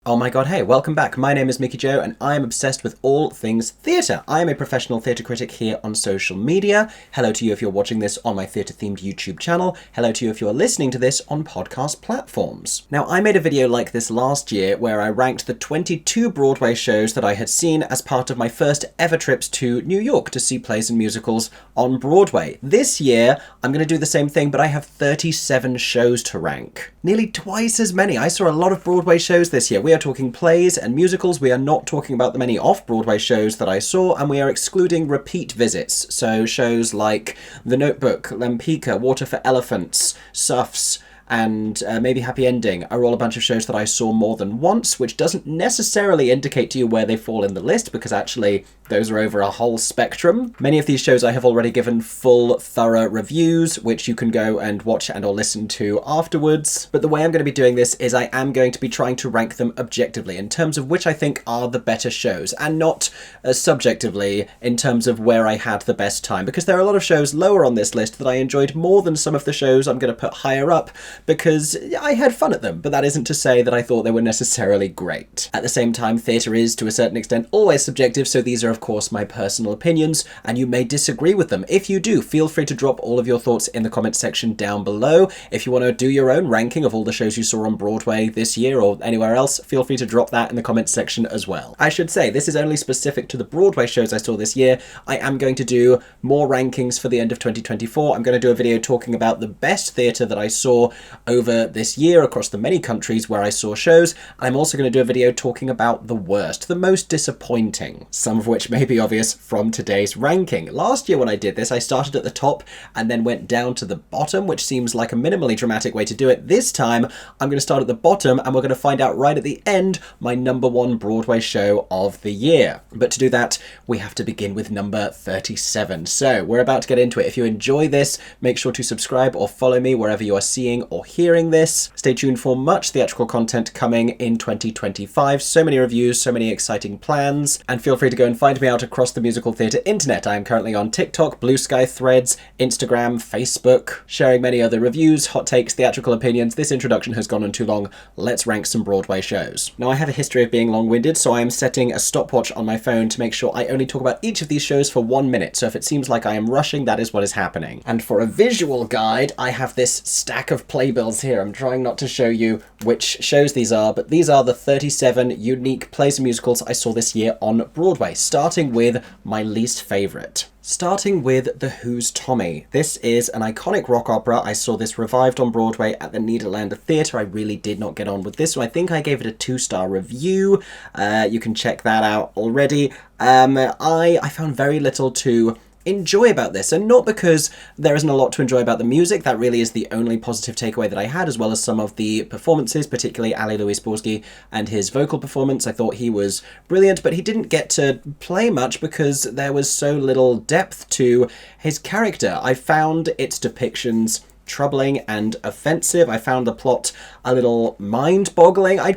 Oh my god, hey, welcome back. My name is Mickey Joe and I am obsessed with all things theatre. I am a professional theatre critic here on social media. Hello to you if you're watching this on my theatre-themed YouTube channel. Hello to you if you're listening to this on podcast platforms. Now, I made a video like this last year where I ranked the 22 Broadway shows that I had seen as part of my first ever trips to New York to see plays and musicals on Broadway. This year, I'm going to do the same thing, but I have 37 shows to rank. Nearly twice as many. I saw a lot of Broadway shows this year. We are talking plays and musicals. We are not talking about the many off-Broadway shows that I saw, and we are excluding repeat visits. So shows like The Notebook, Lempicka, Water for Elephants, Suffs, and maybe Happy Ending are all a bunch of shows that I saw more than once, which doesn't necessarily indicate to you where they fall in the list, because actually those are over a whole spectrum. Many of these shows I have already given full, thorough reviews, which you can go and watch and or listen to afterwards. But the way I'm going to be doing this is I am going to be trying to rank them objectively in terms of which I think are the better shows, and not subjectively in terms of where I had the best time, because there are a lot of shows lower on this list that I enjoyed more than some of the shows I'm going to put higher up, because I had fun at them, but that isn't to say that I thought they were necessarily great. At the same time, theatre is, to a certain extent, always subjective, so these are of course my personal opinions, and you may disagree with them. If you do, feel free to drop all of your thoughts in the comments section down below. If you want to do your own ranking of all the shows you saw on Broadway this year or anywhere else, feel free to drop that in the comments section as well. I should say, this is only specific to the Broadway shows I saw this year. I am going to do more rankings for the end of 2024. I'm going to do a video talking about the best theatre that I saw over this year across the many countries where I saw shows. I'm also going to do a video talking about the worst, the most disappointing, some of which may be obvious from today's ranking. Last year when I did this, I started at the top and then went down to the bottom, which seems like a minimally dramatic way to do it. This time, I'm going to start at the bottom and we're going to find out right at the end my #1 Broadway show of the year. But to do that, we have to begin with number 37. So we're about to get into it. If you enjoy this, make sure to subscribe or follow me wherever you are seeing or hearing this. Stay tuned for much theatrical content coming in 2025. So many reviews, so many exciting plans, and feel free to go and find me out across the musical theatre internet. I am currently on TikTok, Blue Sky, Threads, Instagram, Facebook, sharing many other reviews, hot takes, theatrical opinions. This introduction has gone on too long. Let's rank some Broadway shows. Now, I have a history of being long-winded, so I am setting a stopwatch on my phone to make sure I only talk about each of these shows for 1 minute. So if it seems like I am rushing, that is what is happening. And for a visual guide, I have this stack of playbills here. I'm trying not to show you which shows these are, but these are the 37 unique plays and musicals I saw this year on Broadway, starting with my least favourite. Starting with The Who's Tommy. This is an iconic rock opera. I saw this revived on Broadway at the Nederlander Theatre. I really did not get on with this one. I think I gave it a 2-star review. You can check that out already. I found very little to enjoy about this, and not because there isn't a lot to enjoy about the music. That really is the only positive takeaway that I had, as well as some of the performances, particularly Ali Louis Sporsky and his vocal performance. I thought he was brilliant, but he didn't get to play much because there was so little depth to his character. I found its depictions troubling and offensive. I found the plot a little mind-boggling. I'm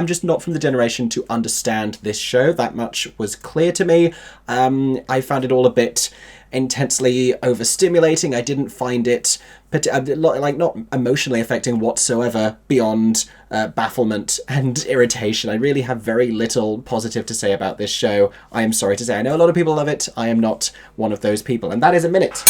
just not from the generation to understand this show. That much was clear to me. I found it all a bit intensely overstimulating. I didn't find it not emotionally affecting whatsoever beyond bafflement and irritation. I really have very little positive to say about this show. I am sorry to say. I know a lot of people love it. I am not one of those people, and that is a minute.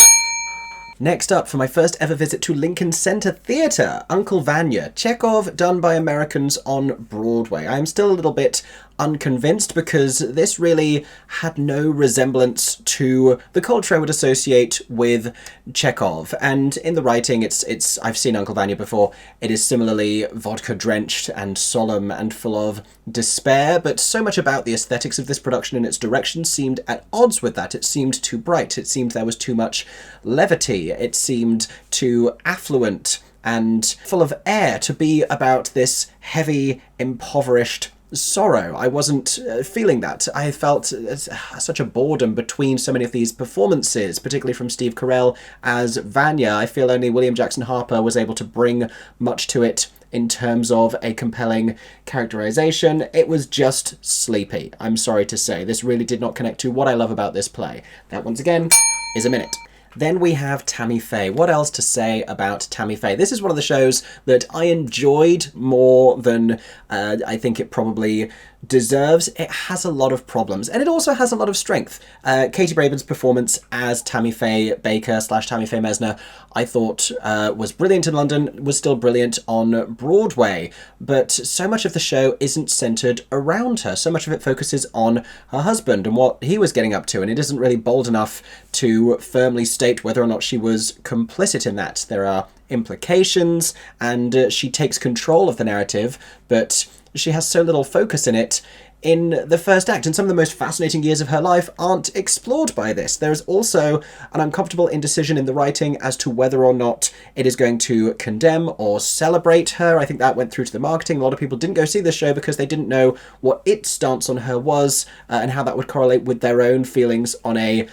Next up, for my first ever visit to Lincoln Center Theatre, Uncle Vanya, Chekhov done by Americans on Broadway. I am still a little bit unconvinced because this really had no resemblance to the culture I would associate with Chekhov. And in the writing, I've seen Uncle Vanya before. It is similarly vodka-drenched and solemn and full of despair, but so much about the aesthetics of this production and its direction seemed at odds with that. It seemed too bright. It seemed there was too much levity. It seemed too affluent and full of air to be about this heavy, impoverished sorrow. I wasn't feeling that. I felt such a boredom between so many of these performances, particularly from Steve Carell as Vanya. I feel only William Jackson Harper was able to bring much to it in terms of a compelling characterization. It was just sleepy, I'm sorry to say. This really did not connect to what I love about this play. That, once again, is a minute. Then we have Tammy Faye. What else to say about Tammy Faye? This is one of the shows that I enjoyed more than I think it probably deserves. It has a lot of problems, and it also has a lot of strength. Katie Braben's performance as Tammy Faye Baker / Tammy Faye Mesner, I thought was brilliant in London, was still brilliant on Broadway, but so much of the show isn't centred around her. So much of it focuses on her husband and what he was getting up to, and it isn't really bold enough to firmly state whether or not she was complicit in that. There are implications, and she takes control of the narrative, but she has so little focus in it in the first act, and some of the most fascinating years of her life aren't explored by this. There is also an uncomfortable indecision in the writing as to whether or not it is going to condemn or celebrate her. I think that went through to the marketing. A lot of people didn't go see this show because they didn't know what its stance on her was and how that would correlate with their own feelings on a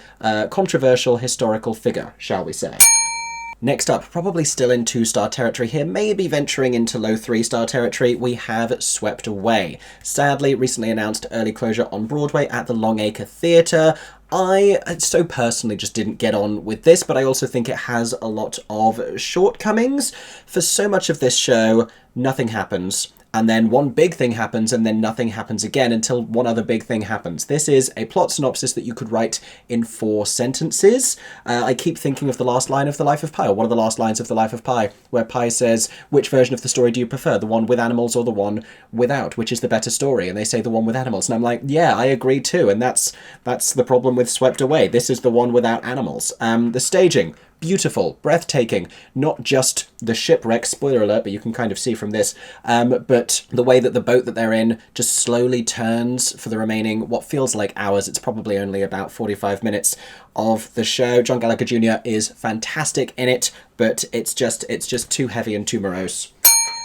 controversial historical figure, shall we say. Next up, probably still in 2-star territory here, maybe venturing into low 3-star territory, we have Swept Away. Sadly, recently announced early closure on Broadway at the Longacre Theatre. I so personally just didn't get on with this, but I also think it has a lot of shortcomings. For so much of this show, nothing happens. And then one big thing happens, and then nothing happens again until one other big thing happens. This is a plot synopsis that you could write in 4 sentences. I keep thinking of the last line of The Life of Pi, or one of the last lines of The Life of Pi, where Pi says, which version of the story do you prefer, the one with animals or the one without? Which is the better story? And they say the one with animals. And I'm like, yeah, I agree too. And that's the problem with Swept Away. This is the one without animals. The staging. Beautiful, breathtaking, not just the shipwreck, spoiler alert, but you can kind of see from this, but the way that the boat that they're in just slowly turns for the remaining, what feels like hours. It's probably only about 45 minutes of the show. John Gallagher Jr. is fantastic in it, but it's just too heavy and too morose.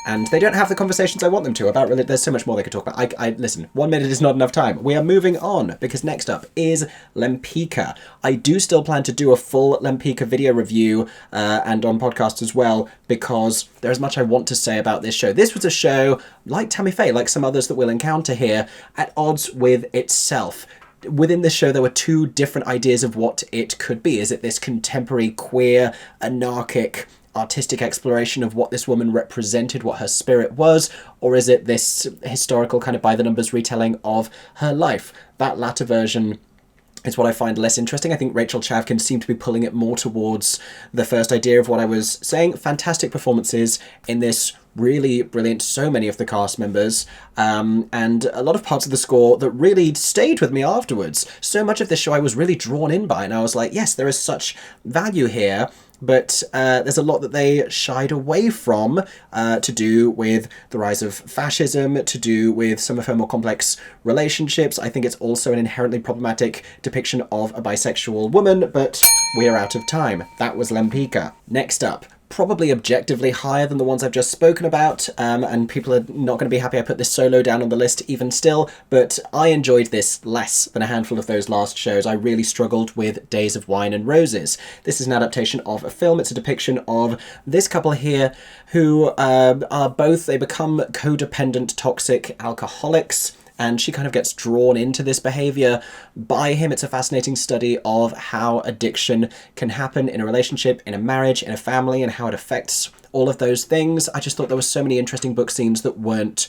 And they don't have the conversations I want them to about really. There's so much more they could talk about. I listen, 1 minute is not enough time. We are moving on, because next up is Lempicka. I do still plan to do a full Lempicka video review and on podcast as well, because there's much I want to say about this show. This was a show, like Tammy Faye, like some others that we'll encounter here, at odds with itself. Within this show, there were 2 different ideas of what it could be. Is it this contemporary, queer, anarchic, artistic exploration of what this woman represented, what her spirit was, or is it this historical kind of by-the-numbers retelling of her life? That latter version is what I find less interesting. I think Rachel Chavkin seemed to be pulling it more towards the first idea of what I was saying. Fantastic performances in this, really brilliant, so many of the cast members, and a lot of parts of the score that really stayed with me afterwards. So much of this show I was really drawn in by, and I was like, yes, there is such value here, but there's a lot that they shied away from, to do with the rise of fascism, to do with some of her more complex relationships. I think it's also an inherently problematic depiction of a bisexual woman, but we are out of time. That was Lempicka. Next up, probably objectively higher than the ones I've just spoken about, and people are not going to be happy I put this so low down on the list even still, but I enjoyed this less than a handful of those last shows. I really struggled with Days of Wine and Roses. This is an adaptation of a film. It's a depiction of this couple here who are both, they become codependent, toxic alcoholics, and she kind of gets drawn into this behavior by him. It's a fascinating study of how addiction can happen in a relationship, in a marriage, in a family, and how it affects all of those things. I just thought there were so many interesting book scenes that weren't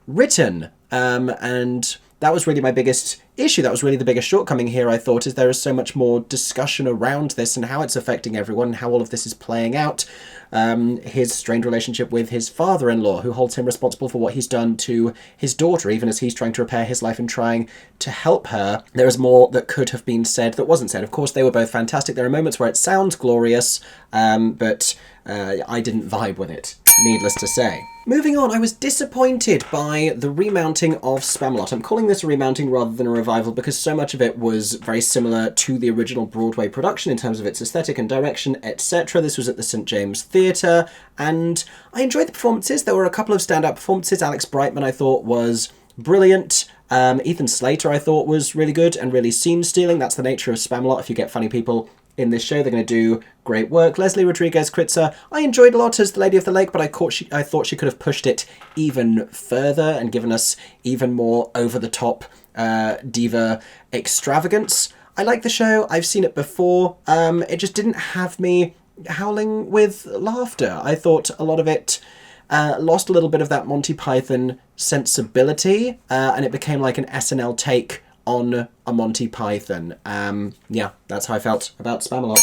written, and that was really my biggest issue. That was really the biggest shortcoming here, I thought, is there is so much more discussion around this and how it's affecting everyone and how all of this is playing out. His strained relationship with his father-in-law, who holds him responsible for what he's done to his daughter, even as he's trying to repair his life and trying to help her. There is more that could have been said that wasn't said. Of course, they were both fantastic. There are moments where it sounds glorious, but I didn't vibe with it, needless to say. Moving on, I was disappointed by the remounting of Spamalot. I'm calling this a remounting rather than a revival because so much of it was very similar to the original Broadway production in terms of its aesthetic and direction, etc. This was at the St. James Theatre, and I enjoyed the performances. There were a couple of standout performances. Alex Brightman, I thought, was brilliant. Ethan Slater, I thought, was really good and really scene-stealing. That's the nature of Spamalot. If you get funny people in this show, they're going to do great work. Leslie Rodriguez-Kritzer, I enjoyed a lot as the Lady of the Lake, but I thought she could have pushed it even further and given us even more over-the-top diva extravagance. I like the show. I've seen it before. It just didn't have me howling with laughter. I thought a lot of it lost a little bit of that Monty Python sensibility, and it became like an SNL take on a Monty Python. Yeah, that's how I felt about Spamalot.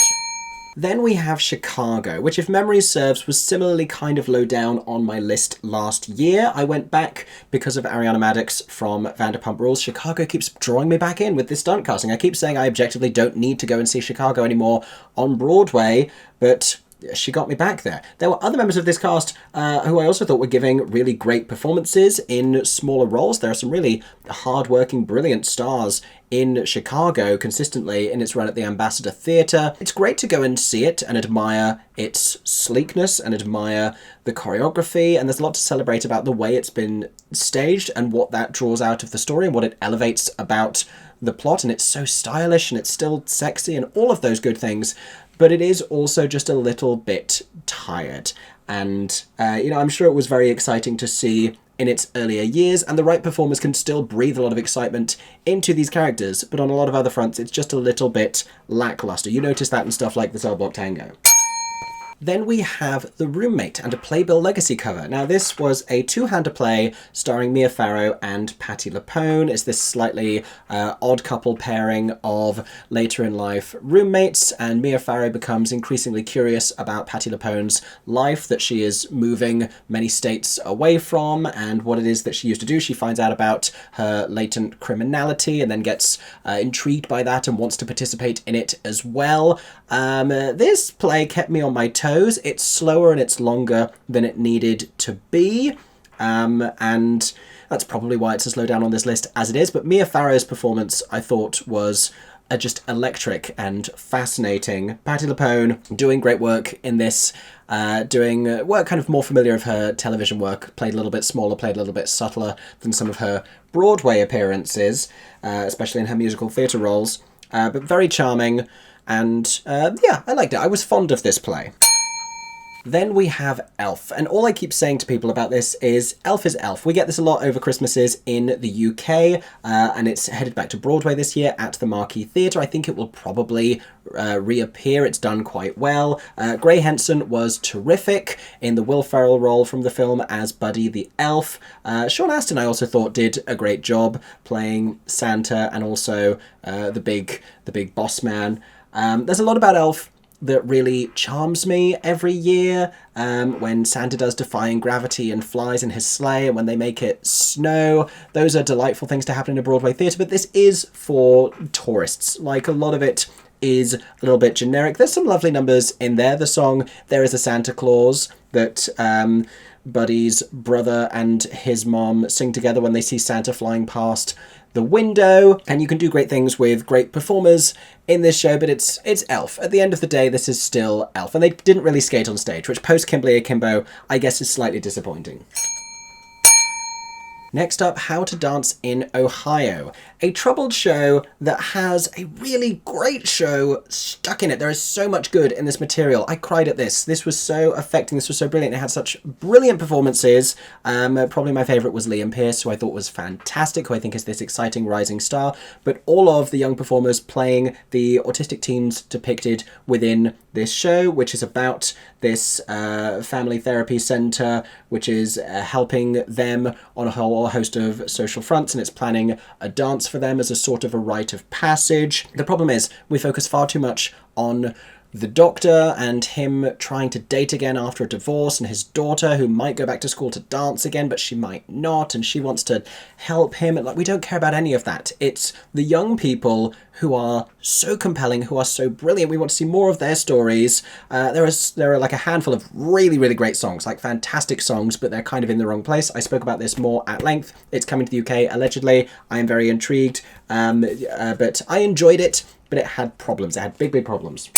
Then we have Chicago, which, if memory serves, was similarly kind of low down on my list last year. I went back because of Ariana Madix from Vanderpump Rules. Chicago keeps drawing me back in with this stunt casting. I keep saying I objectively don't need to go and see Chicago anymore on Broadway, but she got me back there. There were other members of this cast who I also thought were giving really great performances in smaller roles. There are some really hard-working, brilliant stars in Chicago consistently in its run at the Ambassador Theatre. It's great to go and see it and admire its sleekness and admire the choreography, and there's a lot to celebrate about the way it's been staged and what that draws out of the story and what it elevates about the plot, and it's so stylish and it's still sexy and all of those good things. But it is also just a little bit tired. And, I'm sure it was very exciting to see in its earlier years, and the right performers can still breathe a lot of excitement into these characters, but on a lot of other fronts, it's just a little bit lackluster. You notice that in stuff like the Cell Block Tango. Then we have The Roommate and a Playbill Legacy cover. Now, this was a two-hander play starring Mia Farrow and Patti LuPone. It's this slightly odd couple pairing of later-in-life roommates, and Mia Farrow becomes increasingly curious about Patti LuPone's life that she is moving many states away from, and what it is that she used to do. She finds out about her latent criminality and then gets intrigued by that and wants to participate in it as well. This play kept me on my toes. It's slower and it's longer than it needed to be, and that's probably why it's a slow down on this list as it is, but Mia Farrow's performance I thought was just electric and fascinating. Patti LuPone doing great work in this, doing work kind of more familiar of her television work, played a little bit smaller, played a little bit subtler than some of her Broadway appearances, especially in her musical theatre roles, but very charming, and yeah, I liked it. I was fond of this play. Then we have Elf, and all I keep saying to people about this is Elf is Elf. We get this a lot over Christmases in the UK, and it's headed back to Broadway this year at the Marquee Theatre. I think it will probably reappear. It's done quite well. Gray Henson was terrific in the Will Ferrell role from the film as Buddy the Elf. Sean Astin, I also thought, did a great job playing Santa and also the big boss man. There's a lot about Elf that really charms me every year, when Santa does Defying Gravity and flies in his sleigh, and when they make it snow. Those are delightful things to happen in a Broadway theatre, but this is for tourists. Like, a lot of it is a little bit generic. There's some lovely numbers in there. The song There Is a Santa Claus that Buddy's brother and his mom sing together when they see Santa flying past the window, and you can do great things with great performers in this show, but it's Elf. At the end of the day, this is still Elf, and they didn't really skate on stage, which post Kimberly Akimbo, I guess, is slightly disappointing. Next up, How to Dance in Ohio, a troubled show that has a really great show stuck in it. There is so much good in this material. I cried at this. This was so affecting. This was so brilliant. It had such brilliant performances. Probably my favourite was Liam Pearce, who I thought was fantastic, who I think is this exciting rising star. But all of the young performers playing the autistic teens depicted within this show, which is about this family therapy centre, which is helping them on a whole host of social fronts, and it's planning a dance for them as a sort of a rite of passage. The problem is we focus far too much on the doctor and him trying to date again after a divorce, and his daughter who might go back to school to dance again, but she might not, and she wants to help him, and we don't care about any of that. It's the young people who are so compelling, who are so brilliant. We want to see more of their stories. There are like a handful of really, really great songs, like fantastic songs, but they're kind of in the wrong place. I spoke about this more at length. It's coming to the UK, allegedly. I am very intrigued, but I enjoyed it, but it had problems. It had big, big problems.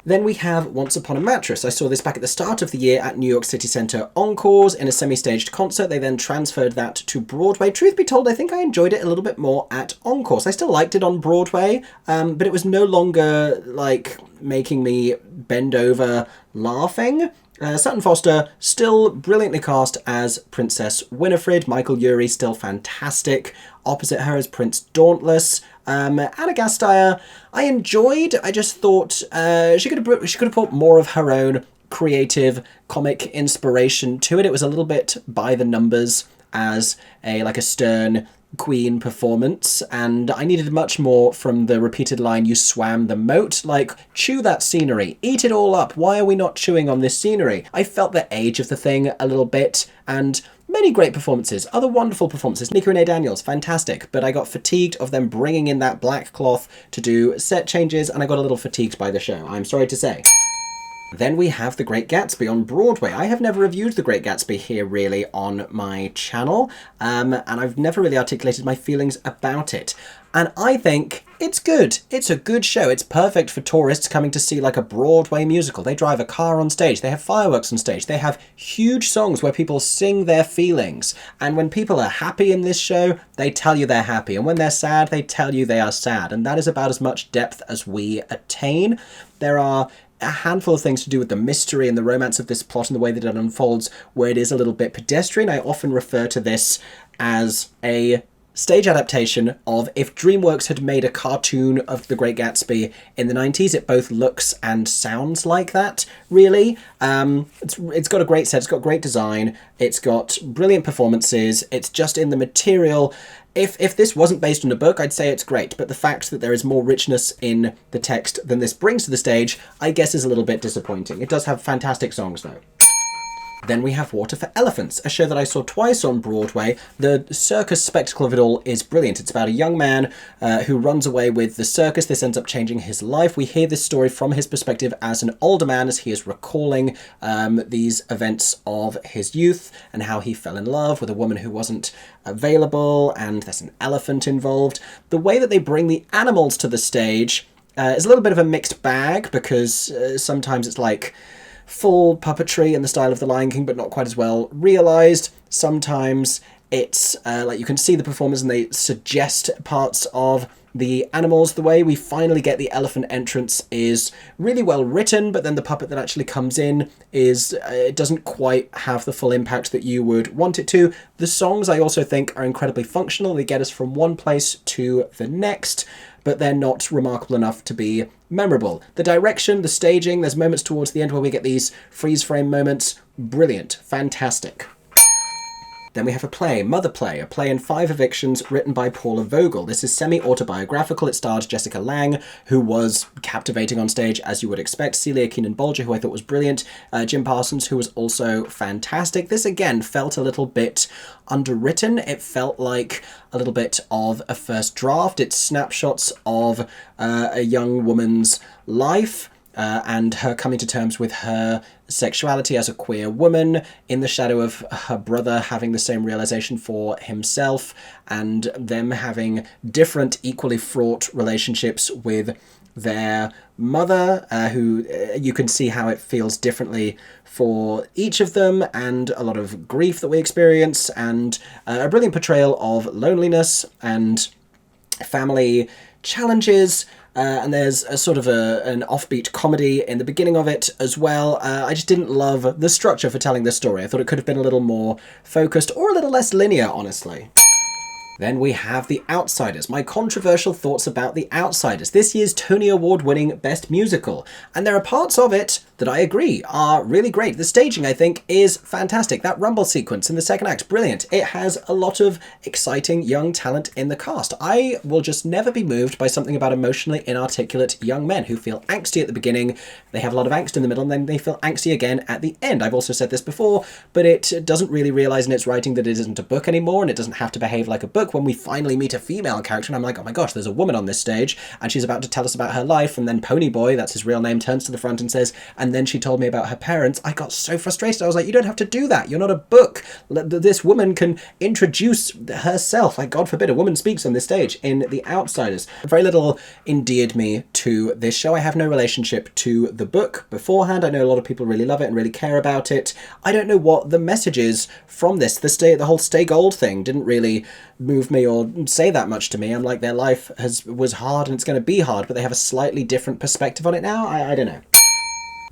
Then we have Once Upon a Mattress. I saw this back at the start of the year at New York City Centre Encores in a semi-staged concert. They then transferred that to Broadway. Truth be told, I think I enjoyed it a little bit more at Encores. I still liked it on Broadway, but it was no longer like making me bend over laughing. Sutton Foster, still brilliantly cast as Princess Winifred. Michael Urie, still fantastic. Opposite her is Prince Dauntless. Anna Gasteyer, I enjoyed. I just thought she could have put more of her own creative comic inspiration to it. It was a little bit by the numbers as a stern Queen performance, and I needed much more from the repeated line, "You swam the moat." Like, chew that scenery, eat it all up. Why are we not chewing on this scenery? I felt the age of the thing a little bit, and many great performances, other wonderful performances. Nika Renee Daniels, fantastic, but I got fatigued of them bringing in that black cloth to do set changes, and I got a little fatigued by the show, I'm sorry to say. Then we have The Great Gatsby on Broadway. I have never reviewed The Great Gatsby here really on my channel, and I've never really articulated my feelings about it. And I think it's good. It's a good show. It's perfect for tourists coming to see like a Broadway musical. They drive a car on stage. They have fireworks on stage. They have huge songs where people sing their feelings. And when people are happy in this show, they tell you they're happy. And when they're sad, they tell you they are sad. And that is about as much depth as we attain. There are a handful of things to do with the mystery and the romance of this plot and the way that it unfolds where it is a little bit pedestrian. I often refer to this as a stage adaptation of if DreamWorks had made a cartoon of The Great Gatsby in the 90s. It both looks and sounds like that, really. It's got a great set, it's got great design, it's got brilliant performances, it's just in the material. If this wasn't based on a book, I'd say it's great, but the fact that there is more richness in the text than this brings to the stage, I guess is a little bit disappointing. It does have fantastic songs, though. Then we have Water for Elephants, a show that I saw twice on Broadway. The circus spectacle of it all is brilliant. It's about a young man who runs away with the circus. This ends up changing his life. We hear this story from his perspective as an older man, as he is recalling these events of his youth and how he fell in love with a woman who wasn't available, and there's an elephant involved. The way that they bring the animals to the stage is a little bit of a mixed bag, because sometimes it's like full puppetry in the style of The Lion King, but not quite as well realised. Sometimes it's like you can see the performers and they suggest parts of the animals. The way we finally get the elephant entrance is really well written, but then the puppet that actually comes in is it doesn't quite have the full impact that you would want it to. The songs I also think are incredibly functional. They get us from one place to the next, but they're not remarkable enough to be memorable. The direction, the staging, there's moments towards the end where we get these freeze frame moments. Brilliant. Fantastic. Then we have a play, Mother Play, a play in 5 evictions written by Paula Vogel. This is semi-autobiographical. It stars Jessica Lange, who was captivating on stage, as you would expect, Celia Keenan-Bolger, who I thought was brilliant, Jim Parsons, who was also fantastic. This, again, felt a little bit underwritten. It felt like a little bit of a first draft. It's snapshots of a young woman's life, and her coming to terms with her sexuality as a queer woman in the shadow of her brother having the same realization for himself, and them having different, equally fraught relationships with their mother, who you can see how it feels differently for each of them, and a lot of grief that we experience, and a brilliant portrayal of loneliness and family challenges. And there's a sort of an offbeat comedy in the beginning of it as well. I just didn't love the structure for telling this story. I thought it could have been a little more focused or a little less linear, honestly. Then we have The Outsiders, my controversial thoughts about The Outsiders, this year's Tony Award-winning Best Musical. And there are parts of it that I agree are really great. The staging, I think, is fantastic. That rumble sequence in the second act, brilliant. It has a lot of exciting young talent in the cast. I will just never be moved by something about emotionally inarticulate young men who feel angsty at the beginning, they have a lot of angst in the middle, and then they feel angsty again at the end. I've also said this before, but it doesn't really realise in its writing that it isn't a book anymore, and it doesn't have to behave like a book. When we finally meet a female character, and I'm like, oh my gosh, there's a woman on this stage, and she's about to tell us about her life, and then Ponyboy, that's his real name, turns to the front and says, and then she told me about her parents. I got so frustrated. I was like, you don't have to do that. You're not a book. This woman can introduce herself. Like, God forbid, a woman speaks on this stage in The Outsiders. Very little endeared me to this show. I have no relationship to the book beforehand. I know a lot of people really love it and really care about it. I don't know what the message is from this. The whole Stay Gold thing didn't really move me or say that much to me. I'm like, their life was hard and it's going to be hard, but they have a slightly different perspective on it now. I don't know.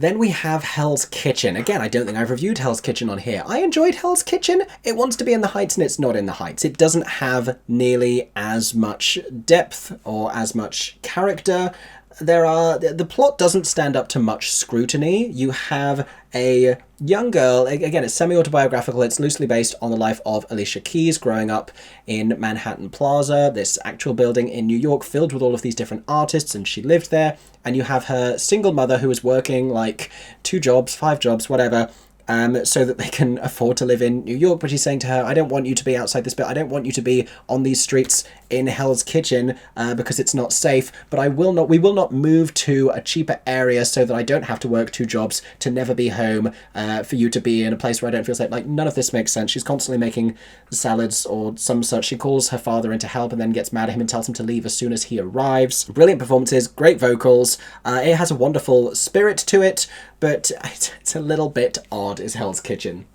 Then we have Hell's Kitchen. Again, I don't think I've reviewed Hell's Kitchen on here. I enjoyed Hell's Kitchen. It wants to be in the Heights and it's not in the Heights. It doesn't have nearly as much depth or as much character. The plot doesn't stand up to much scrutiny. You have a young girl, again, it's semi-autobiographical, it's loosely based on the life of Alicia Keys growing up in Manhattan Plaza, this actual building in New York filled with all of these different artists, and she lived there. And you have her single mother who is working like 2 jobs, 5 jobs, whatever, so that they can afford to live in New York. But she's saying to her, I don't want you to be outside this bit. I don't want you to be on these streets in Hell's Kitchen because it's not safe. But we will not move to a cheaper area so that I don't have to work 2 jobs to never be home for you to be in a place where I don't feel safe. Like, none of this makes sense. She's constantly making salads or some such. She calls her father in to help and then gets mad at him and tells him to leave as soon as he arrives. Brilliant performances, great vocals. It has a wonderful spirit to it, but it's a little bit odd, is Hell's Kitchen.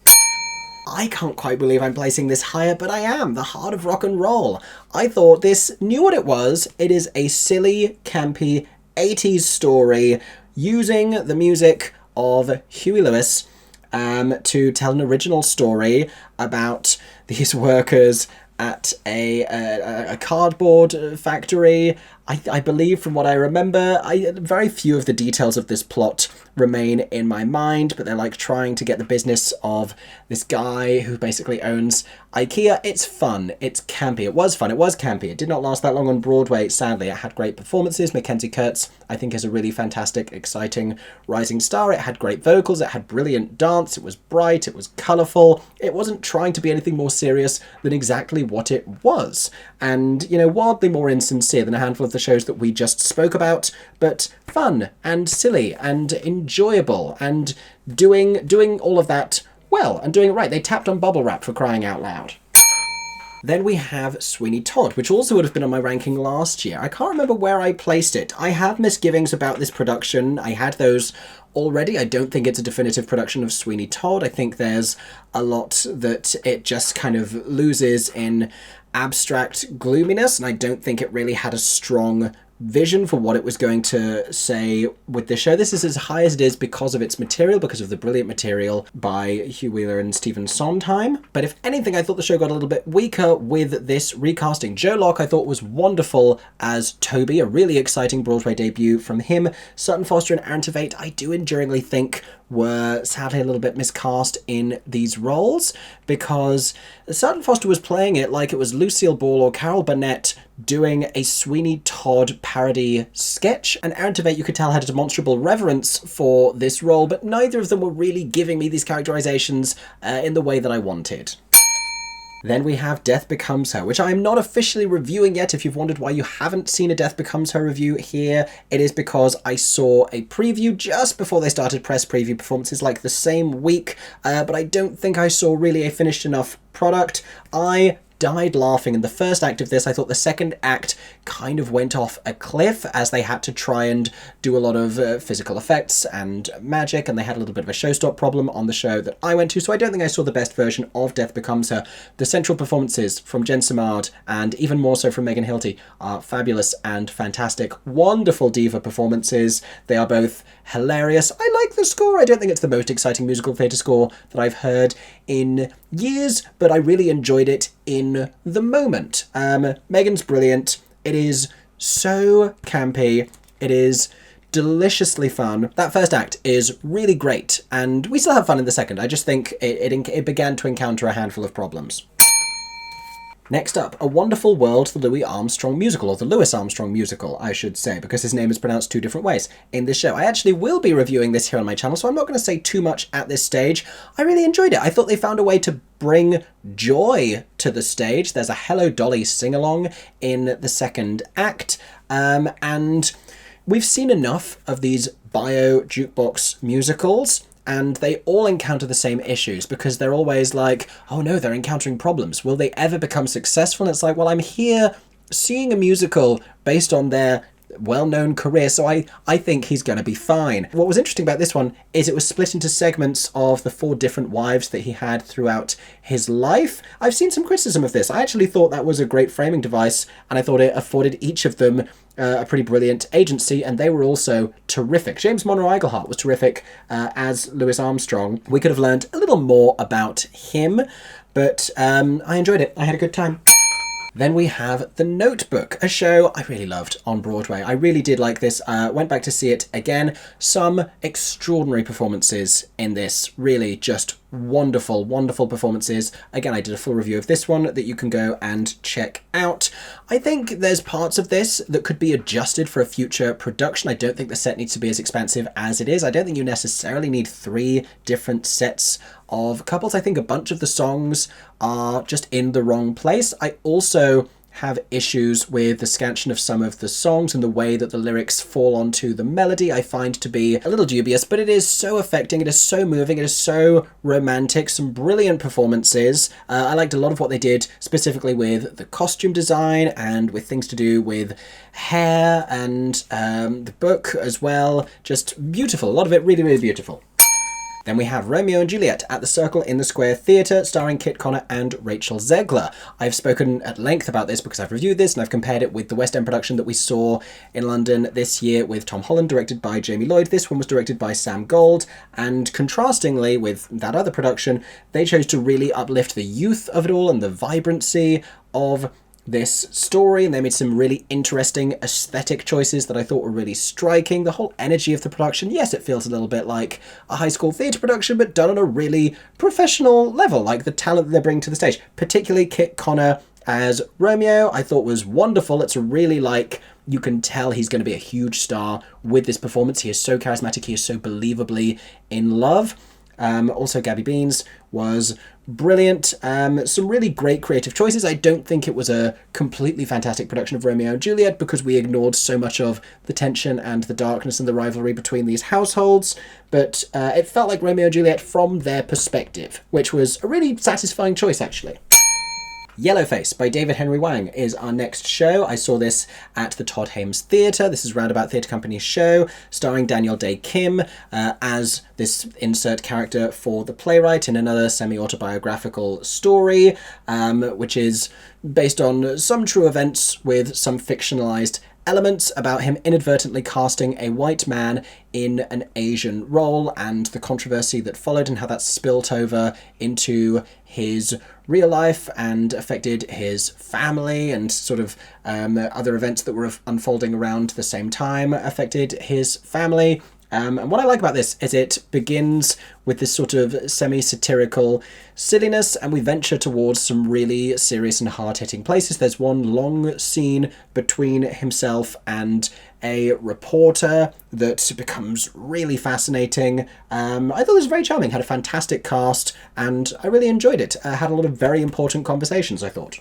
I can't quite believe I'm placing this higher, but I am. The Heart of Rock and Roll. I thought this knew what it was. It is a silly, campy 80s story using the music of Huey Lewis to tell an original story about these workers at a cardboard factory. I believe, from what I remember, very few of the details of this plot remain in my mind, but they're like trying to get the business of this guy who basically owns IKEA. It's fun. It's campy. It was fun. It was campy. It did not last that long on Broadway, sadly. It had great performances. Mackenzie Kurtz, I think, is a really fantastic, exciting rising star. It had great vocals. It had brilliant dance. It was bright. It was colourful. It wasn't trying to be anything more serious than exactly what it was. And, you know, wildly more insincere than a handful of the shows that we just spoke about, but fun and silly and enjoyable and doing all of that well and doing it right. They tapped on bubble wrap, for crying out loud. Then we have Sweeney Todd, which also would have been on my ranking last year. I can't remember where I placed it. I have misgivings about this production. I had those already. I don't think it's a definitive production of Sweeney Todd. I think there's a lot that it just kind of loses in abstract gloominess, and I don't think it really had a strong vision for what it was going to say with this show. This is as high as it is because of its material, because of the brilliant material by Hugh Wheeler and Stephen Sondheim. But if anything, I thought the show got a little bit weaker with this recasting. Joe Locke I thought was wonderful as Toby, a really exciting Broadway debut from him. Sutton Foster and Aaron Tveit, I do enduringly think, were sadly a little bit miscast in these roles, because Sutton Foster was playing it like it was Lucille Ball or Carol Burnett doing a Sweeney Todd parody sketch, and Aaron Tveit, you could tell, had a demonstrable reverence for this role, but neither of them were really giving me these characterizations in the way that I wanted. Then we have Death Becomes Her, which I am not officially reviewing yet. If you've wondered why you haven't seen a Death Becomes Her review here, it is because I saw a preview just before they started press preview performances, like the same week, but I don't think I saw really a finished enough product. I died laughing in the first act of this. I thought the second act kind of went off a cliff as they had to try and do a lot of physical effects and magic, and they had a little bit of a showstop problem on the show that I went to, so I don't think I saw the best version of Death Becomes Her. The central performances from Jen Simard, and even more so from Megan Hilty, are fabulous and fantastic. Wonderful diva performances. They are both hilarious. I like the score. I don't think it's the most exciting musical theatre score that I've heard in years, but I really enjoyed it in the moment. Megan's brilliant. It is so campy. It is deliciously fun. That first act is really great, and we still have fun in the second. I just think it began to encounter a handful of problems. Next up, A Wonderful World, the Louis Armstrong musical, or the Louis Armstrong musical, I should say, because his name is pronounced 2 different ways in this show. I actually will be reviewing this here on my channel, so I'm not going to say too much at this stage. I really enjoyed it. I thought they found a way to bring joy to the stage. There's a Hello Dolly sing-along in the second act, and we've seen enough of these bio jukebox musicals, and they all encounter the same issues, because they're always like, oh no, they're encountering problems. Will they ever become successful? And it's like, well, I'm here seeing a musical based on their well-known career, so I think he's going to be fine. What was interesting about this one is it was split into segments of the 4 different wives that he had throughout his life. I've seen some criticism of this. I actually thought that was a great framing device, and I thought it afforded each of them a pretty brilliant agency, and they were also terrific. James Monroe Iglehart was terrific as Louis Armstrong. We could have learned a little more about him, but I enjoyed it. I had a good time. Then we have The Notebook, a show I really loved on Broadway. I really did like this. Went back to see it again. Some extraordinary performances in this. Really just wonderful, wonderful performances. Again, I did a full review of this one that you can go and check out. I think there's parts of this that could be adjusted for a future production. I don't think the set needs to be as expansive as it is. I don't think you necessarily need 3 different sets of couples. I think a bunch of the songs are just in the wrong place. I also have issues with the scansion of some of the songs and the way that the lyrics fall onto the melody. I find to be a little dubious, but it is so affecting, it is so moving, it is so romantic. Some brilliant performances. I liked a lot of what they did, specifically with the costume design and with things to do with hair and the book as well. Just beautiful, a lot of it really, really beautiful. Then we have Romeo and Juliet at the Circle in the Square Theatre, starring Kit Connor and Rachel Zegler. I've spoken at length about this because I've reviewed this and I've compared it with the West End production that we saw in London this year with Tom Holland, directed by Jamie Lloyd. This one was directed by Sam Gold, and contrastingly with that other production, they chose to really uplift the youth of it all and the vibrancy of this story, and they made some really interesting aesthetic choices that I thought were really striking. The whole energy of the production, yes, it feels a little bit like a high school theatre production, but done on a really professional level, like the talent that they bring to the stage. Particularly Kit Connor as Romeo, I thought was wonderful. It's really like, you can tell he's going to be a huge star with this performance. He is so charismatic, he is so believably in love. Also, Gabby Beans was brilliant. Some really great creative choices. I don't think it was a completely fantastic production of Romeo and Juliet because we ignored so much of the tension and the darkness and the rivalry between these households, but it felt like Romeo and Juliet from their perspective, which was a really satisfying choice, actually. Yellowface by David Henry Hwang is our next show. I saw this at the Todd Hames Theatre. This is Roundabout Theatre Company's show, starring Daniel Day Kim as this insert character for the playwright in another semi-autobiographical story, which is based on some true events with some fictionalized elements about him inadvertently casting a white man in an Asian role and the controversy that followed and how that spilt over into his real life and affected his family, and sort of other events that were unfolding around the same time affected his family. And what I like about this is it begins with this sort of semi-satirical silliness, and we venture towards some really serious and hard-hitting places. There's one long scene between himself and a reporter that becomes really fascinating. I thought it was very charming, had a fantastic cast, and I really enjoyed it. Had a lot of very important conversations, I thought.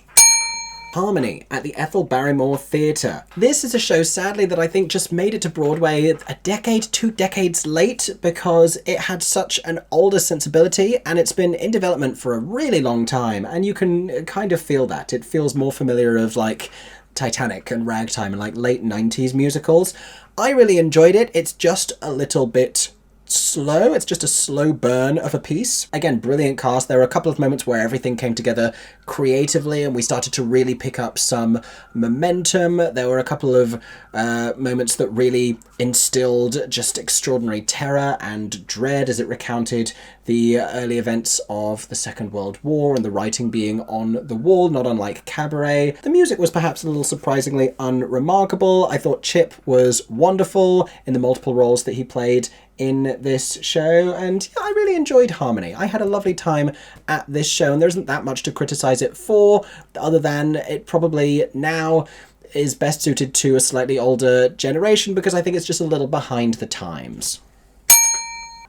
Harmony at the Ethel Barrymore Theatre. This is a show, sadly, that I think just made it to Broadway a decade, 2 decades late, because it had such an older sensibility and it's been in development for a really long time, and you can kind of feel that. It feels more familiar of like Titanic and Ragtime and like late 90s musicals. I really enjoyed it. It's just a little bit slow. It's just a slow burn of a piece. Again, brilliant cast. There were a couple of moments where everything came together creatively and we started to really pick up some momentum. There were a couple of moments that really instilled just extraordinary terror and dread as it recounted the early events of the Second World War and the writing being on the wall, not unlike Cabaret. The music was perhaps a little surprisingly unremarkable. I thought Chip was wonderful in the multiple roles that he played in this show, and yeah, I really enjoyed Harmony. I had a lovely time at this show, and there isn't that much to criticize it for, other than it probably now is best suited to a slightly older generation because I think it's just a little behind the times.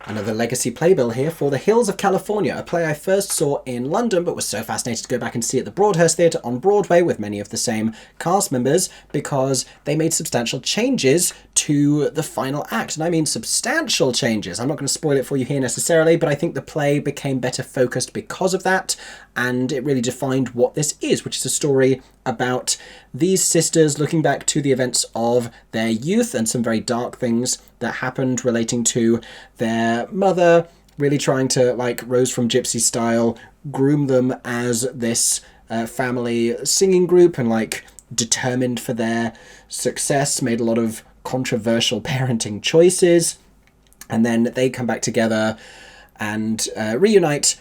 Another legacy playbill here for The Hills of California, a play I first saw in London but was so fascinated to go back and see at the Broadhurst Theatre on Broadway with many of the same cast members because they made substantial changes to the final act. And I mean substantial changes. I'm not going to spoil it for you here necessarily, but I think the play became better focused because of that, and it really defined what this is, which is a story about these sisters looking back to the events of their youth and some very dark things that happened relating to their mother, really trying to, like Rose from Gypsy style, groom them as this family singing group and like determined for their success, made a lot of controversial parenting choices, and then they come back together and reunite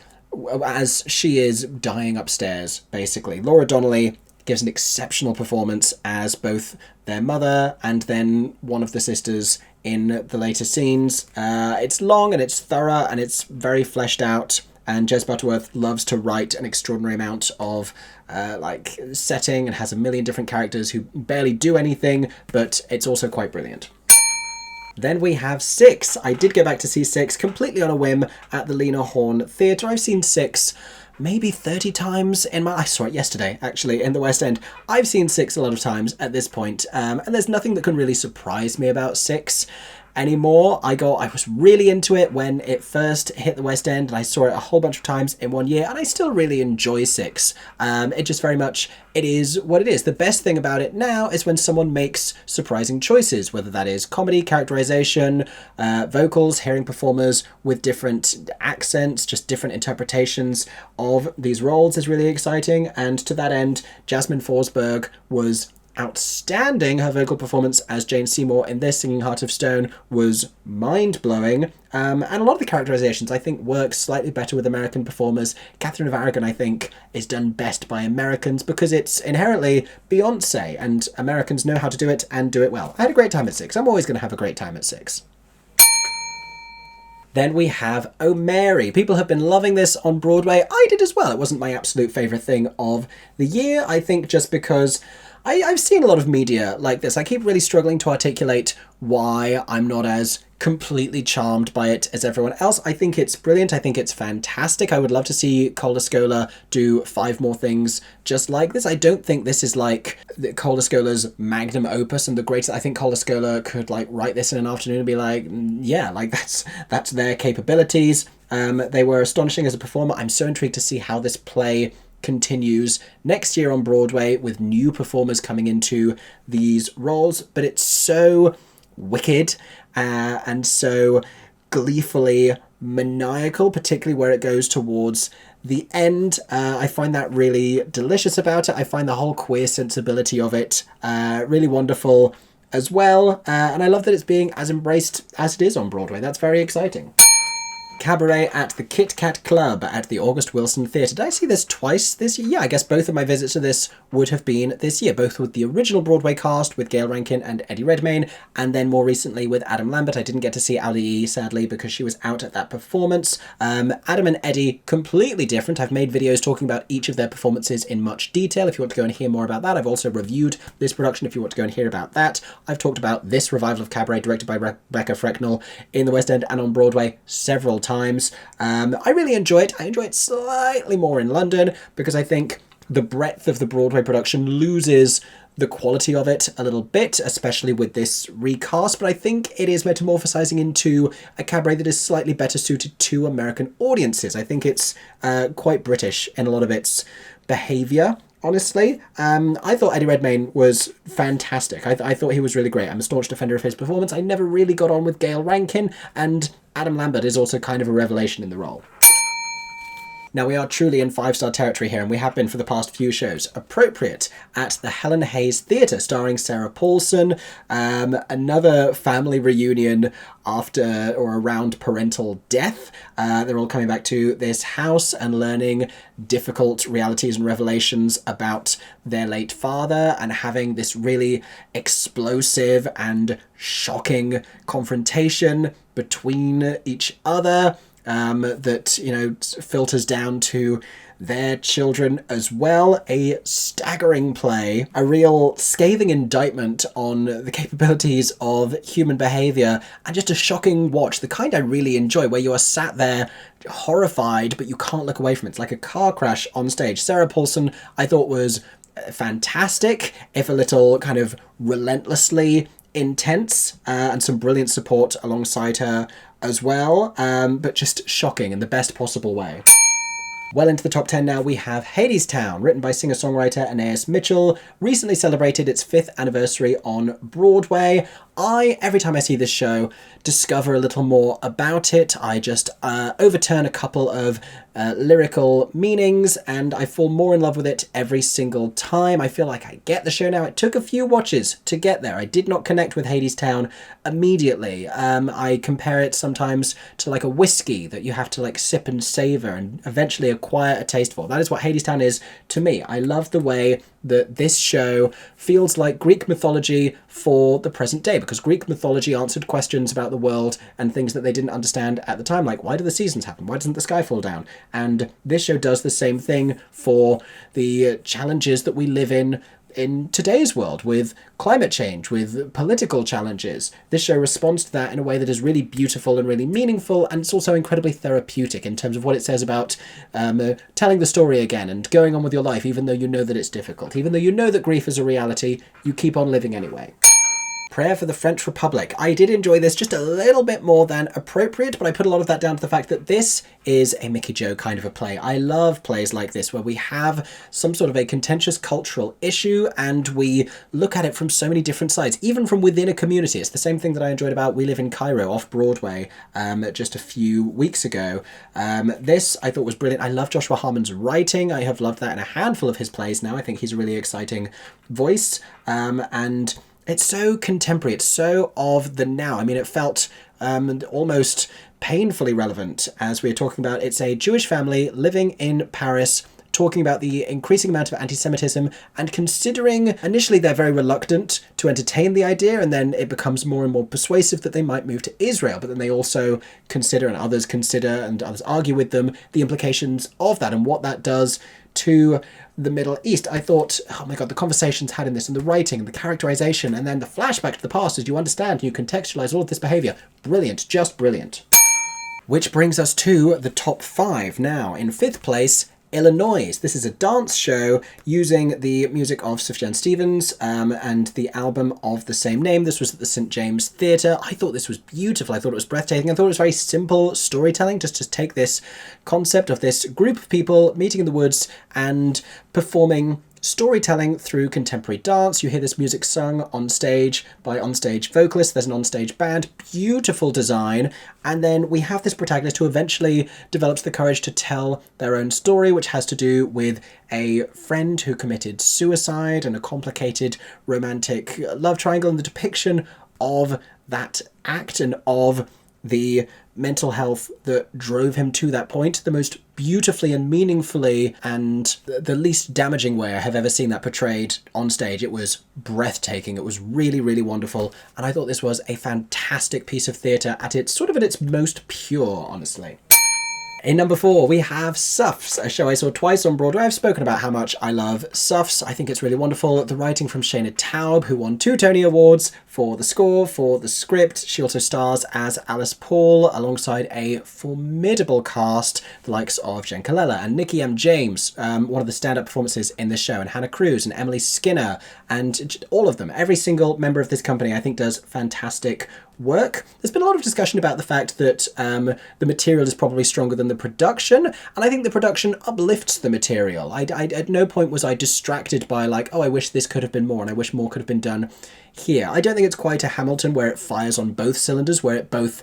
as she is dying upstairs, basically. Laura Donnelly gives an exceptional performance as both their mother and then one of the sisters in the later scenes. It's long and it's thorough and it's very fleshed out, and Jez Butterworth loves to write an extraordinary amount of like setting and has a million different characters who barely do anything, but it's also quite brilliant. Then we have Six. I did go back to see Six completely on a whim at the Lena Horne Theatre. I've seen Six maybe 30 times I saw it yesterday, actually, in the West End. I've seen Six a lot of times at this point, and there's nothing that can really surprise me about Six anymore. I was really into it when it first hit the West End, and I saw it a whole bunch of times in one year, and I still really enjoy Six. It just very much, it is what it is. The best thing about it now is when someone makes surprising choices, whether that is comedy, characterization, vocals, hearing performers with different accents, just different interpretations of these roles is really exciting. And to that end, Jasmine Forsberg was outstanding. Her vocal performance as Jane Seymour in this, Singing Heart of Stone, was mind-blowing. And a lot of the characterizations, I think, work slightly better with American performers. Catherine of Aragon, I think, is done best by Americans because it's inherently Beyonce, and Americans know how to do it and do it well. I had a great time at Six. I'm always going to have a great time at Six. Then we have Oh Mary. People have been loving this on Broadway. I did as well. It wasn't my absolute favourite thing of the year, I think, just because I've seen a lot of media like this. I keep really struggling to articulate why I'm not as completely charmed by it as everyone else. I think it's brilliant. I think it's fantastic. I would love to see Calder Scola do 5 more things just like this. I don't think this is like Calder Scola's magnum opus and the greatest. I think Calder Scola could like write this in an afternoon and be like, yeah, like that's their capabilities. They were astonishing as a performer. I'm so intrigued to see how this play continues next year on Broadway with new performers coming into these roles, but it's so wicked and so gleefully maniacal, particularly where it goes towards the end. I find that really delicious about it. I find the whole queer sensibility of it really wonderful as well, and I love that it's being as embraced as it is on Broadway. That's very exciting. Cabaret at the Kit Kat Club at the August Wilson Theatre. Did I see this twice this year? Yeah, I guess both of my visits to this would have been this year, both with the original Broadway cast with Gail Rankin and Eddie Redmayne, and then more recently with Adam Lambert. I didn't get to see Ali, sadly, because she was out at that performance. Adam and Eddie, completely different. I've made videos talking about each of their performances in much detail if you want to go and hear more about that. I've also reviewed this production if you want to go and hear about that. I've talked about this revival of Cabaret directed by Rebecca Frecknell in the West End and on Broadway several times. I really enjoy it. I enjoy it slightly more in London because I think the breadth of the Broadway production loses the quality of it a little bit, especially with this recast, but I think it is metamorphosizing into a cabaret that is slightly better suited to American audiences. I think it's quite British in a lot of its behaviour. Honestly, I thought Eddie Redmayne was fantastic. I thought he was really great. I'm a staunch defender of his performance. I never really got on with Gail Rankin, and Adam Lambert is also kind of a revelation in the role. Now, we are truly in 5-star territory here, and we have been for the past few shows. Appropriate at the Helen Hayes Theatre, starring Sarah Paulson, another family reunion after or around parental death. They're all coming back to this house and learning difficult realities and revelations about their late father and having this really explosive and shocking confrontation between each other. That, you know, filters down to their children as well. A staggering play, a real scathing indictment on the capabilities of human behaviour, and just a shocking watch, the kind I really enjoy, where you are sat there horrified, but you can't look away from it. It's like a car crash on stage. Sarah Paulson, I thought, was fantastic, if a little kind of relentlessly intense, and some brilliant support alongside her as well, but just shocking in the best possible way. Well into the top 10 now, we have Hadestown, written by singer-songwriter Anais Mitchell, recently celebrated its 5th anniversary on Broadway. Every time I see this show, discover a little more about it. I just overturn a couple of lyrical meanings, and I fall more in love with it every single time. I feel like I get the show now. It took a few watches to get there. I did not connect with Hadestown immediately. I compare it sometimes to like a whiskey that you have to like sip and savor and eventually acquire a taste for. That is what Hadestown is to me. I love the way that this show feels like Greek mythology for the present day, because Greek mythology answered questions about the world and things that they didn't understand at the time, like why do the seasons happen? Why doesn't the sky fall down? And this show does the same thing for the challenges that we live in today's world, with climate change, with political challenges. This show responds to that in a way that is really beautiful and really meaningful, and it's also incredibly therapeutic in terms of what it says about telling the story again and going on with your life, even though you know that it's difficult. Even though you know that grief is a reality, you keep on living anyway. Prayer for the French Republic. I did enjoy this just a little bit more than appropriate, but I put a lot of that down to the fact that this is a Mickey Joe kind of a play. I love plays like this where we have some sort of a contentious cultural issue and we look at it from so many different sides, even from within a community. It's the same thing that I enjoyed about We Live in Cairo off-Broadway just a few weeks ago. This I thought was brilliant. I love Joshua Harmon's writing. I have loved that in a handful of his plays now. I think he's a really exciting voice, and it's so contemporary, it's so of the now. I mean, it felt almost painfully relevant as we were talking about. It's a Jewish family living in Paris, talking about the increasing amount of anti-Semitism and considering, initially they're very reluctant to entertain the idea, and then it becomes more and more persuasive that they might move to Israel, but then they also consider, and others consider, and others argue with them, the implications of that and what that does to the Middle East. I thought, oh my god, the conversations had in this, and the writing, and the characterization, and then the flashback to the past as you understand and you contextualize all of this behavior. Brilliant, just brilliant. Which brings us to the top 5 now. In 5th place, Illinois. This is a dance show using the music of Sufjan Stevens and the album of the same name. This was at the St. James Theatre. I thought this was beautiful. I thought it was breathtaking. I thought it was very simple storytelling, just to take this concept of this group of people meeting in the woods and performing storytelling through contemporary dance. You hear this music sung on stage by onstage vocalists. There's an onstage band. Beautiful design. And then we have this protagonist who eventually develops the courage to tell their own story, which has to do with a friend who committed suicide and a complicated romantic love triangle, and the depiction of that act and of the mental health that drove him to that point, the most beautifully and meaningfully and the least damaging way I have ever seen that portrayed on stage. It was breathtaking. It was really, really wonderful. And I thought this was a fantastic piece of theatre at its most pure, honestly. In number 4, we have Suffs, a show I saw twice on Broadway. I've spoken about how much I love Suffs. I think it's really wonderful. The writing from Shayna Taub, who won 2 Tony Awards for the score, for the script. She also stars as Alice Paul alongside a formidable cast, the likes of Jen Colella and Nikki M. James, one of the stand-up performances in the show, and Hannah Cruz and Emily Skinner, and all of them. Every single member of this company, I think, does fantastic work. There's been a lot of discussion about the fact that the material is probably stronger than the production, and I think the production uplifts the material. I at no point was I distracted by like, oh, I wish this could have been more and I wish more could have been done here. I don't think it's quite a Hamilton where it fires on both cylinders, where it both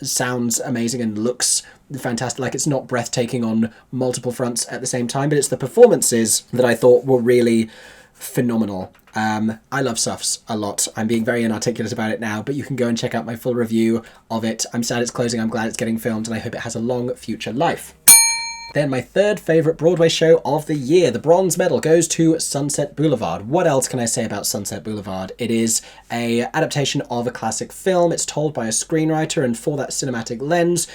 sounds amazing and looks fantastic, like it's not breathtaking on multiple fronts at the same time, but it's the performances that I thought were really phenomenal. I love Suffs a lot. I'm being very inarticulate about it now, but you can go and check out my full review of it. I'm sad it's closing. I'm glad it's getting filmed, and I hope it has a long future life. Then my 3rd favourite Broadway show of the year. The bronze medal goes to Sunset Boulevard. What else can I say about Sunset Boulevard? It is an adaptation of a classic film. It's told by a screenwriter, and for that cinematic lens,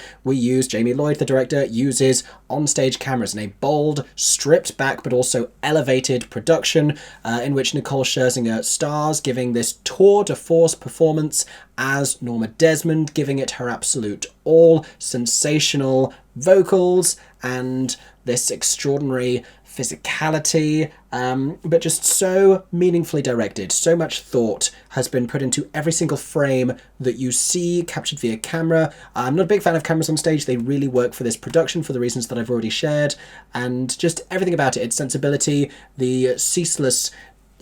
Jamie Lloyd, the director, uses onstage cameras in a bold, stripped back, but also elevated production in which Nicole Scherzinger stars, giving this tour de force performance as Norma Desmond, giving it her absolute all, sensational vocals, and this extraordinary physicality, but just so meaningfully directed. So much thought has been put into every single frame that you see captured via camera. I'm not a big fan of cameras on stage. They really work for this production for the reasons that I've already shared, and just everything about it, its sensibility, the ceaseless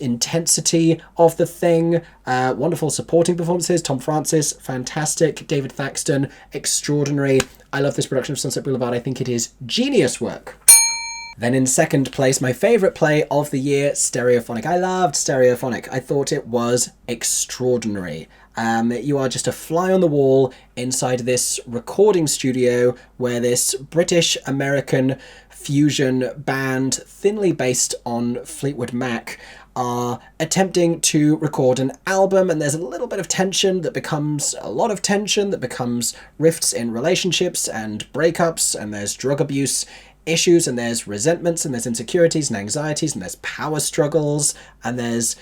intensity of the thing, wonderful supporting performances. Tom Francis, fantastic. David Thaxton, extraordinary. I love this production of Sunset Boulevard. I think it is genius work. Then in second place, my favourite play of the year, Stereophonic. I loved Stereophonic. I thought it was extraordinary. You are just a fly on the wall inside this recording studio where this British-American fusion band, thinly based on Fleetwood Mac, are attempting to record an album, and there's a little bit of tension that becomes a lot of tension that becomes rifts in relationships and breakups, and there's drug abuse issues, and there's resentments, and there's insecurities and anxieties, and there's power struggles, and there's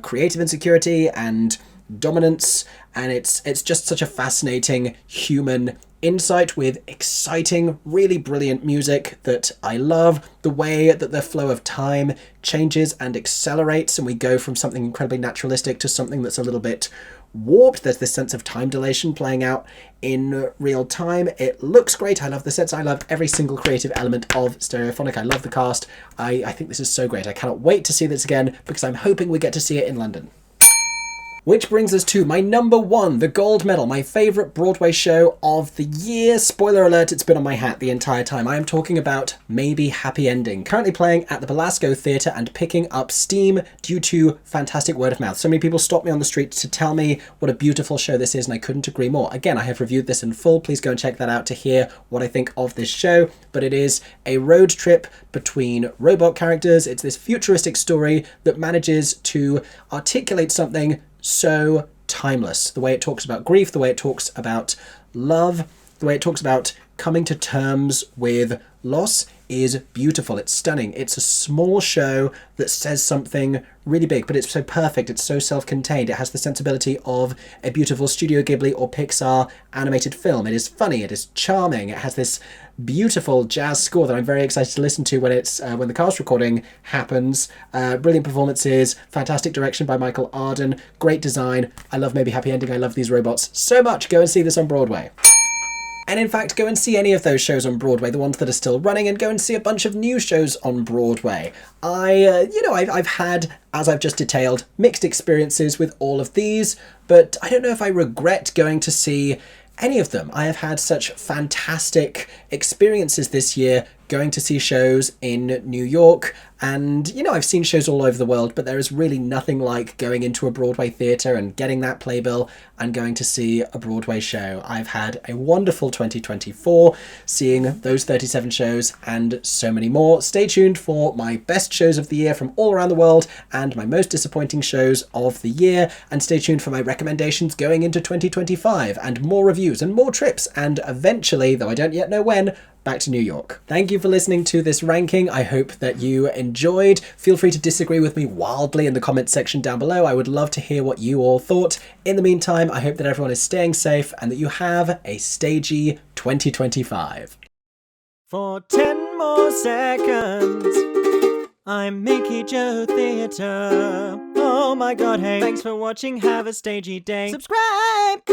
creative insecurity and dominance, and it's just such a fascinating human insight with exciting, really brilliant music that I love. The way that the flow of time changes and accelerates, and we go from something incredibly naturalistic to something that's a little bit warped. There's this sense of time dilation playing out in real time. It looks great. I love the sets. I love every single creative element of Stereophonic. I love the cast. I think this is so great. I cannot wait to see this again because I'm hoping we get to see it in London. Which brings us to my number one, the gold medal, my favourite Broadway show of the year. Spoiler alert, it's been on my hat the entire time. I am talking about Maybe Happy Ending, currently playing at the Belasco Theatre and picking up steam due to fantastic word of mouth. So many people stop me on the street to tell me what a beautiful show this is, and I couldn't agree more. Again, I have reviewed this in full. Please go and check that out to hear what I think of this show. But it is a road trip between robot characters. It's this futuristic story that manages to articulate something so timeless. The way it talks about grief, the way it talks about love, the way it talks about coming to terms with loss is beautiful. It's stunning. It's a small show that says something really big, but it's so perfect. It's so self-contained. It has the sensibility of a beautiful Studio Ghibli or Pixar animated film. It is funny. It is charming. It has this beautiful jazz score that I'm very excited to listen to when when the cast recording happens. Brilliant performances, fantastic direction by Michael Arden, great design. I love Maybe Happy Ending. I love these robots so much. Go and see this on Broadway. And in fact, go and see any of those shows on Broadway, the ones that are still running, and go and see a bunch of new shows on Broadway. I've had, as I've just detailed, mixed experiences with all of these, but I don't know if I regret going to see any of them. I have had such fantastic experiences this year going to see shows in New York, and I've seen shows all over the world, but there is really nothing like going into a Broadway theatre and getting that playbill and going to see a Broadway show. I've had a wonderful 2024 seeing those 37 shows and so many more. Stay tuned for my best shows of the year from all around the world and my most disappointing shows of the year, and stay tuned for my recommendations going into 2025 and more reviews and more trips, and eventually, though I don't yet know when, back to New York. Thank you for listening to this ranking. I hope that you enjoyed. Feel free to disagree with me wildly in the comments section down below. I would love to hear what you all thought. In the meantime, I hope that everyone is staying safe and that you have a stagey 2025. For 10 more seconds, I'm Mickey Joe Theatre. Oh my god, hey, thanks for watching, have a stagey day. Subscribe!